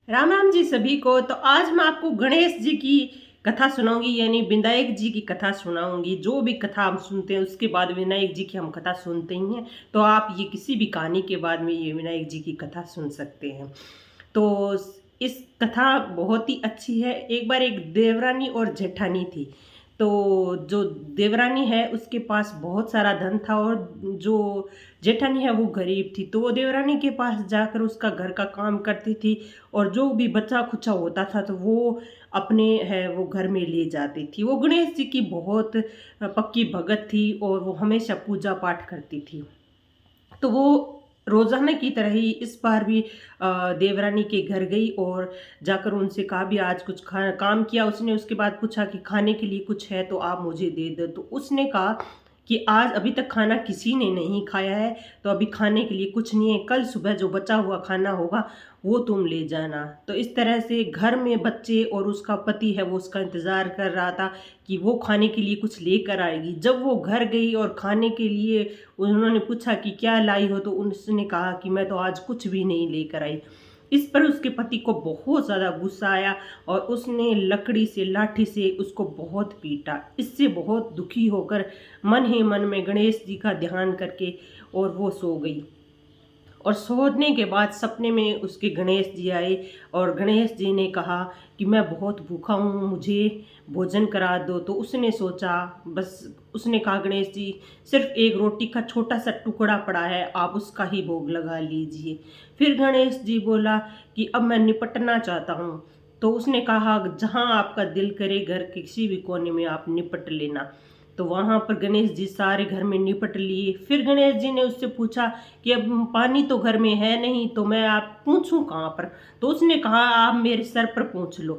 राम राम जी सभी को। तो आज मैं आपको गणेश जी की कथा सुनाऊंगी, यानी विनायक जी की कथा सुनाऊंगी। जो भी कथा हम सुनते हैं उसके बाद विनायक जी की हम कथा सुनते ही हैं। तो आप ये किसी भी कहानी के बाद में ये विनायक जी की कथा सुन सकते हैं। तो इस कथा बहुत ही अच्छी है। एक बार एक देवरानी और जेठानी थी। तो जो देवरानी है उसके पास बहुत सारा धन था और जो जेठानी है वो गरीब थी। तो वो देवरानी के पास जाकर उसका घर का काम करती थी और जो भी बचा खुचा होता था तो वो अपने है वो घर में ले जाती थी। वो गणेश जी की बहुत पक्की भगत थी और वो हमेशा पूजा पाठ करती थी। तो वो रोजाना की तरह ही इस बार भी देवरानी के घर गई और जाकर उनसे कहा भी आज कुछ काम किया उसने। उसके बाद पूछा कि खाने के लिए कुछ है तो आप मुझे दे दो। तो उसने कहा कि आज अभी तक खाना किसी ने नहीं खाया है, तो अभी खाने के लिए कुछ नहीं है, कल सुबह जो बचा हुआ खाना होगा वो तुम ले जाना। तो इस तरह से घर में बच्चे और उसका पति है वो उसका इंतज़ार कर रहा था कि वो खाने के लिए कुछ लेकर आएगी। जब वो घर गई और खाने के लिए उन्होंने पूछा कि क्या लाई हो, तो उसने कहा कि मैं तो आज कुछ भी नहीं लेकर आई। इस पर उसके पति को बहुत ज़्यादा गुस्सा आया और उसने लकड़ी से लाठी से उसको बहुत पीटा। इससे बहुत दुखी होकर मन ही मन में गणेश जी का ध्यान करके और वो सो गई। और सोने के बाद सपने में उसके गणेश जी आए और गणेश जी ने कहा कि मैं बहुत भूखा हूँ, मुझे भोजन करा दो। तो उसने सोचा, बस उसने कहा गणेश जी सिर्फ एक रोटी का छोटा सा टुकड़ा पड़ा है, आप उसका ही भोग लगा लीजिए। फिर गणेश जी बोला कि अब मैं निपटना चाहता हूँ। तो उसने कहा जहाँ आपका दिल करे घर के किसी भी कोने में आप निपट लेना। तो वहां पर गणेश जी सारे घर में निपट लिए। फिर गणेश जी ने उससे पूछा कि अब पानी तो घर में है नहीं, तो मैं आप पूछूं कहाँ पर। तो उसने कहा आप मेरे सर पर पूछ लो,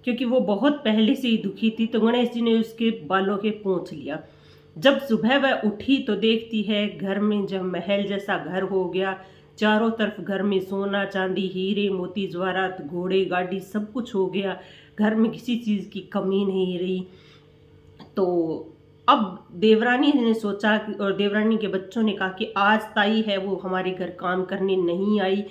क्योंकि वो बहुत पहले से ही दुखी थी। तो गणेश जी ने उसके बालों के पूछ लिया। जब सुबह वह उठी तो देखती है घर में जब महल जैसा घर हो गया। चारों तरफ घर में सोना चांदी हीरे मोती जवाहरात घोड़े गाड़ी सब कुछ हो गया। घर में किसी चीज़ की कमी नहीं रही। तो अब देवरानी ने सोचा और देवरानी के बच्चों ने कहा कि आज ताई है वो हमारे घर काम करने नहीं आई।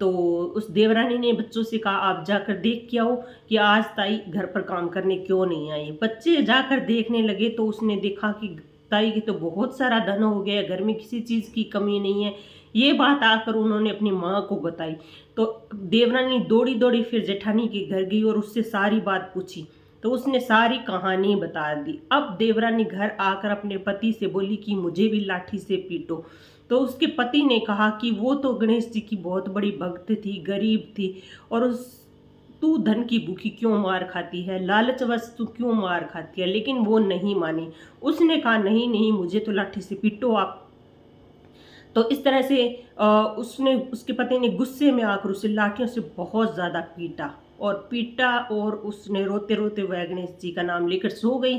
तो उस देवरानी ने बच्चों से कहा आप जाकर देख के आओ कि आज ताई घर पर काम करने क्यों नहीं आई। बच्चे जाकर देखने लगे तो उसने देखा कि ताई की तो बहुत सारा धन हो गया, घर में किसी चीज़ की कमी नहीं है। ये बात आकर उन्होंने अपनी माँ को बताई। तो देवरानी दौड़ी दौड़ी फिर जेठानी के घर गई और उससे सारी बात पूछी। तो उसने सारी कहानी बता दी। अब देवरानी घर आकर अपने पति से बोली कि मुझे भी लाठी से पीटो। तो उसके पति ने कहा कि वो तो गणेश जी की बहुत बड़ी भक्त थी, गरीब थी, और उस तू धन की भूखी क्यों मार खाती है, लालचवश तू क्यों मार खाती है। लेकिन वो नहीं मानी। उसने कहा नहीं नहीं, मुझे तो लाठी से पीटो आप। तो इस तरह से उसने उसके पति ने गुस्से में आकर उसे लाठियों से बहुत ज़्यादा पीटा और उसने रोते रोते वह गणेश जी का नाम लेकर सो गई।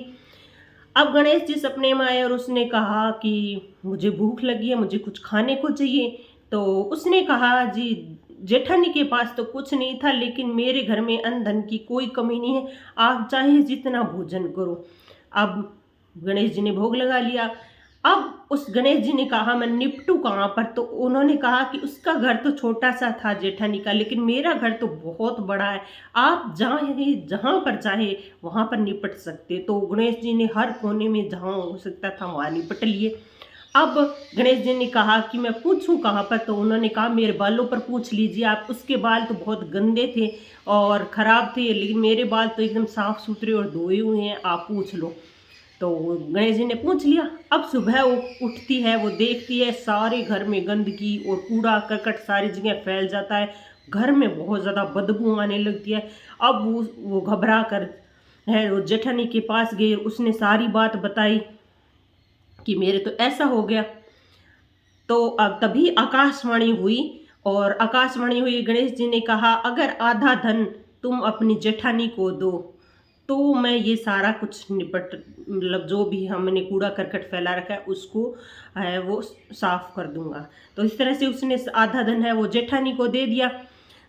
अब गणेश जी सपने में आए और उसने कहा कि मुझे भूख लगी है, मुझे कुछ खाने को चाहिए। तो उसने कहा जी जेठानी के पास तो कुछ नहीं था, लेकिन मेरे घर में अन्न धन की कोई कमी नहीं है, आप चाहे जितना भोजन करो। अब गणेश जी ने भोग लगा लिया। अब उस गणेश जी ने कहा मैं निपटू कहाँ पर। तो उन्होंने कहा कि उसका घर तो छोटा सा था जेठानी का, लेकिन मेरा घर तो बहुत बड़ा है, आप जहाँ पर चाहे वहाँ पर निपट सकते। तो गणेश जी ने हर कोने में जहाँ हो सकता था वहाँ निपट लिए। अब गणेश जी ने कहा कि मैं पूछूं कहाँ पर। तो उन्होंने कहा मेरे बालों पर पूछ लीजिए आप। उसके बाल तो बहुत गंदे थे और ख़राब थे, लेकिन मेरे बाल तो एकदम साफ़ सुथरे और धोए हुए हैं, आप पूछ लो। तो गणेश जी ने पूछ लिया। अब सुबह वो उठती है, वो देखती है सारे घर में गंदगी और कूड़ा करकट सारी जगह फैल जाता है। घर में बहुत ज़्यादा बदबू आने लगती है। अब वो घबरा कर है वो जेठानी के पास गई, उसने सारी बात बताई कि मेरे तो ऐसा हो गया। तो अब तभी आकाशवाणी हुई और आकाशवाणी हुई, गणेश जी ने कहा अगर आधा धन तुम अपनी जेठानी को दो तो मैं ये सारा कुछ निपट मतलब जो भी हमने कूड़ा करकट फैला रखा है उसको है वो साफ कर दूंगा। तो इस तरह से उसने आधा धन है वो जेठानी को दे दिया।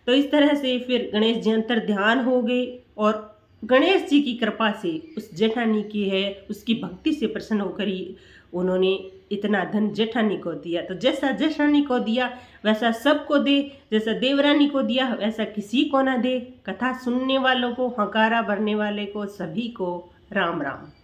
तो इस तरह से फिर गणेश जी अंतर ध्यान हो गए और गणेश जी की कृपा से उस जेठानी की है उसकी भक्ति से प्रसन्न होकर ही उन्होंने इतना धन जेठानी को दिया, तो जैसा जेठानी को दिया वैसा सबको दे, जैसा देवरानी को दिया वैसा किसी को ना दे। कथा सुनने वालों को, हकारा भरने वाले को, सभी को राम राम।